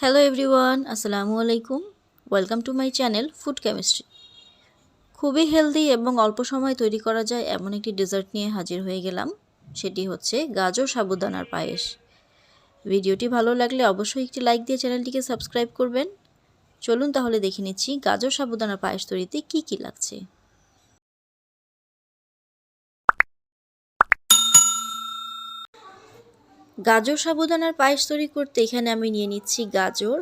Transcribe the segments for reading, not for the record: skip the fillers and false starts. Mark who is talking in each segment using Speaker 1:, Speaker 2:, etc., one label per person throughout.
Speaker 1: Hello everyone, আসসালামু আলাইকুম। Welcome to my channel food chemistry. খুবই হেলদি এবং অল্প সময়ে তৈরি করা যায় এমন একটি ডেজার্ট নিয়ে হাজির হয়ে গেলাম। সেটি হচ্ছে গাজর সাবুদানার পায়েস। ভিডিওটি ভালো লাগলে অবশ্যই একটি লাইক দিয়ে চ্যানেলটিকে সাবস্ক্রাইব করবেন। চলুন তাহলে দেখে নিচ্ছি গাজর সাবুদানার পায়েস তৈরিতে কি কি লাগছে। গাজর সাবুদানার পায়েস তৈরি করতে এখানে আমি নিয়ে নিচ্ছি গাজর।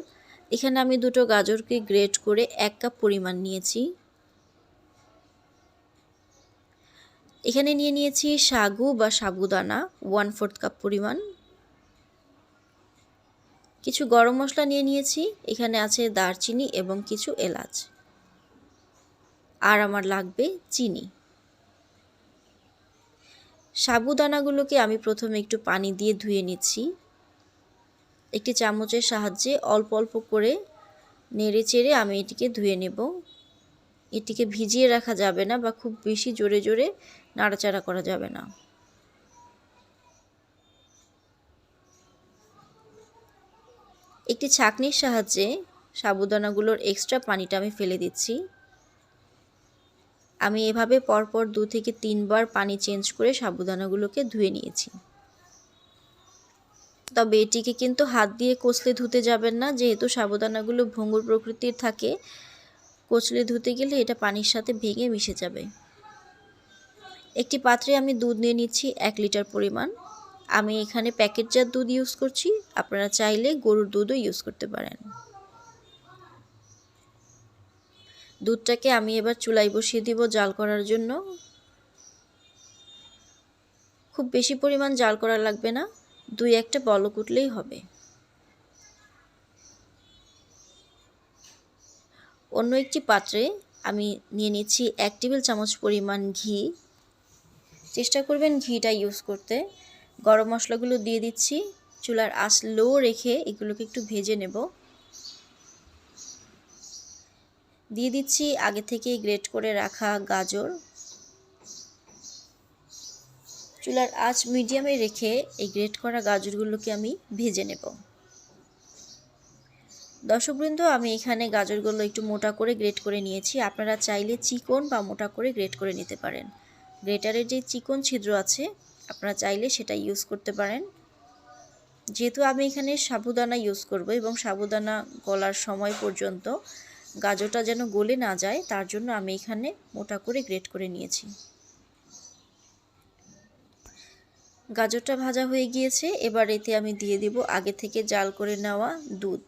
Speaker 1: এখানে আমি দুটো গাজরকে গ্রেট করে 1 কাপ পরিমাণ নিয়েছি। এখানে নিয়ে নিয়েছি সাগু বা সাবুদানা 1/4 কাপ পরিমাণ। কিছু গরম মশলা নিয়ে নিয়েছি, এখানে আছে দারচিনি এবং কিছু এলাচ। আর আমার লাগবে চিনি। সাবুদানাগুলোকে আমি প্রথমে একটু পানি দিয়ে ধুয়ে নিচ্ছি। একটি চামচের সাহায্যে অল্প অল্প করে নেড়ে চেড়ে আমি এটিকে ধুয়ে নেব। এটিকে ভিজিয়ে রাখা যাবে না বা খুব বেশি জোরে জোরে নাড়াচাড়া করা যাবে না। একটি ছাঁকনির সাহায্যে সাবুদানাগুলোর এক্সট্রা পানিটা আমি ফেলে দিচ্ছি। আমি এভাবে পরপর 2 থেকে 3 বার পানি চেঞ্জ করে সাবুদানাগুলোকে ধুয়ে নিয়েছি। তবে এটিকে কিন্তু হাত দিয়ে কচলে ধুতে যাবেন না, যেহেতু সাবুদানাগুলো ভঙ্গুর প্রকৃতির থাকে। কচলে ধুতে গেলে এটা পানির সাথে ভেঙে মিশে যাবে। একটি পাত্রে আমি দুধ নিয়ে নিচ্ছি 1 লিটার পরিমাণ। আমি এখানে প্যাকেটজাত দুধ ইউজ করছি, আপনারা চাইলে গরুর দুধও ইউজ করতে পারেন। দুধটাকে আমি এবার চুলায় বসিয়ে দিব জাল করার জন্য। খুব বেশি পরিমাণ জাল করা লাগবে না, 2-1টা বলক উঠলেই হবে। অন্য একটি পাত্রে আমি নিয়ে নিচ্ছি 1 টেবিল চামচ পরিমাণ ঘি। চেষ্টা করবেন ঘিটা ইউজ করতে। গরম মশলাগুলো দিয়ে দিচ্ছি। চুলার আঁচ লো রেখে এগুলোকে একটু ভেজে নেব। দিয়ে দিচ্ছি আগে থেকে গ্রেট করে রাখা গাজর। চুলার আঁচ মিডিয়ামে রেখে এই গ্রেট করা গাজরগুলোকে আমি ভেজে নেব। দর্শকবৃন্দ, আমি এখানে গাজরগুলো একটু মোটা করে গ্রেট করে নিয়েছি। আপনারা চাইলে চিকন বা মোটা করে গ্রেট করে নিতে পারেন। গ্রেটারের যে চিকন ছিদ্র আছে আপনারা চাইলে সেটা ইউজ করতে পারেন। যেহেতু আমি এখানে সাবুদানা ইউজ করব এবং সাবুদানা গলার সময় পর্যন্ত গাজরটা যেন গলে না যায়, তার জন্য আমি এখানে মোটা করে গ্রেট করে নিয়েছি। গাজরটা ভাজা হয়ে গিয়েছে, এবার এতে আমি দিয়ে দিব আগে থেকে জাল করে নেওয়া দুধ।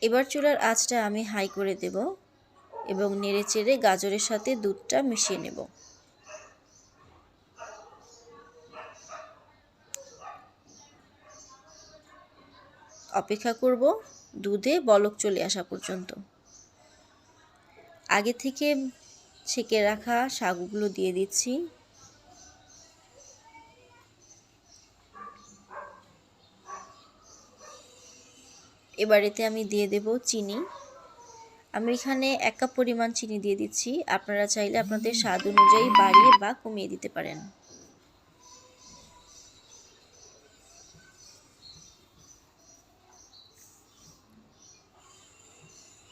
Speaker 1: এবার চুলার আঁচটা আমি হাই করে দেব এবং নেড়েচেড়ে গাজরের সাথে দুধটা মিশিয়ে নেব। অপেক্ষা করব দুধে বলক চলে আসা পর্যন্ত। আগে থেকে ছেঁকে রাখা সাগুগুলো দিয়ে দিচ্ছি। এবার এতে আমি দিয়ে দেব চিনি। আমি এখানে 1 কাপ পরিমাণ চিনি দিয়ে দিচ্ছি। আপনারা চাইলে আপনাদের স্বাদ অনুযায়ী বাড়িয়ে বা কমিয়ে দিতে পারেন।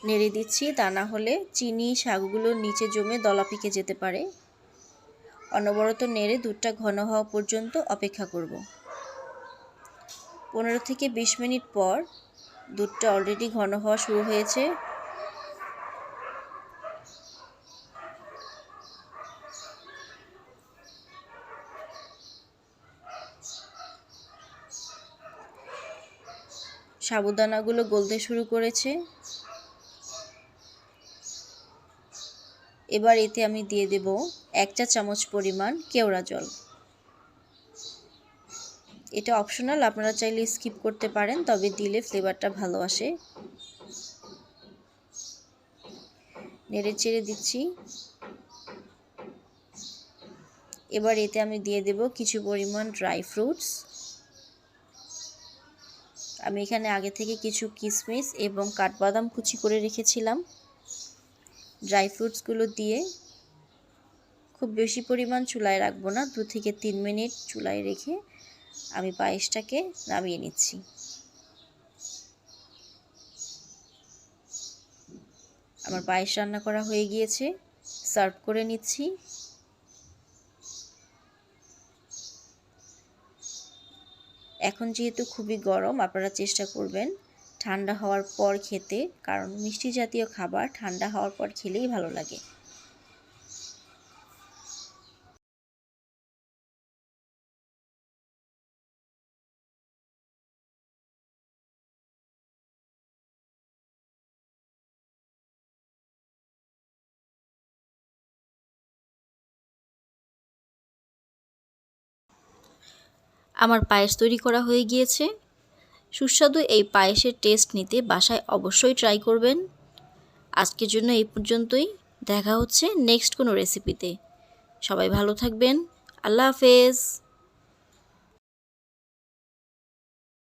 Speaker 1: নেড়ে দিচ্ছি, তা না হলে চিনি সাগুগুলোর নিচে জমে দলা পেকে যেতে পারে। অনবরত নেড়ে দুধটা ঘন হওয়া পর্যন্ত অপেক্ষা করব। 15 থেকে 20 মিনিট পর দুধটা অলরেডি ঘন হওয়া শুরু হয়েছে। সাবুদানাগুলো গলতে শুরু করেছে। এবার এতে আমি দিয়ে দেব 1 চা চামচ পরিমাণ কেওড়া জল। এটা অপশনাল, আপনারা চাইলে স্কিপ করতে পারেন, তবে দিলে ফ্লেভারটা ভালো আসে। নেড়ে চেড়ে দিচ্ছি। এবার এতে আমি দিয়ে দেব কিছু পরিমাণ ড্রাই ফ্রুটস। আমি এখানে আগে থেকে কিছু কিশমিশ এবং কাঠবাদাম কুচি করে রেখেছিলাম। ড্রাই ফ্রুটসগুলো দিয়ে খুব বেশি পরিমাণ চুলায় রাখবো না, 2 থেকে 3 মিনিট চুলায় রেখে আমি পায়েসটাকে নামিয়ে নিচ্ছি। আমার পায়েস রান্না করা হয়ে গিয়েছে, সার্ভ করে নিচ্ছি। এখন যেহেতু খুবই গরম, আপনারা চেষ্টা করবেন ঠান্ডা হওয়ার পর খেতে, কারণ মিষ্টি জাতীয় খাবার ঠান্ডা হওয়ার পর খেলেই ভালো লাগে। আমার পায়েস তৈরি করা হয়ে গিয়েছে। সুস্বাদু এই পায়েসের টেস্ট নিতে বাসায় অবশ্যই ট্রাই করবেন। আজকের জন্য এই পর্যন্তই। দেখা হচ্ছে নেক্সট কোনো রেসিপিতে। সবাই ভালো থাকবেন। আল্লাহ হাফেজ।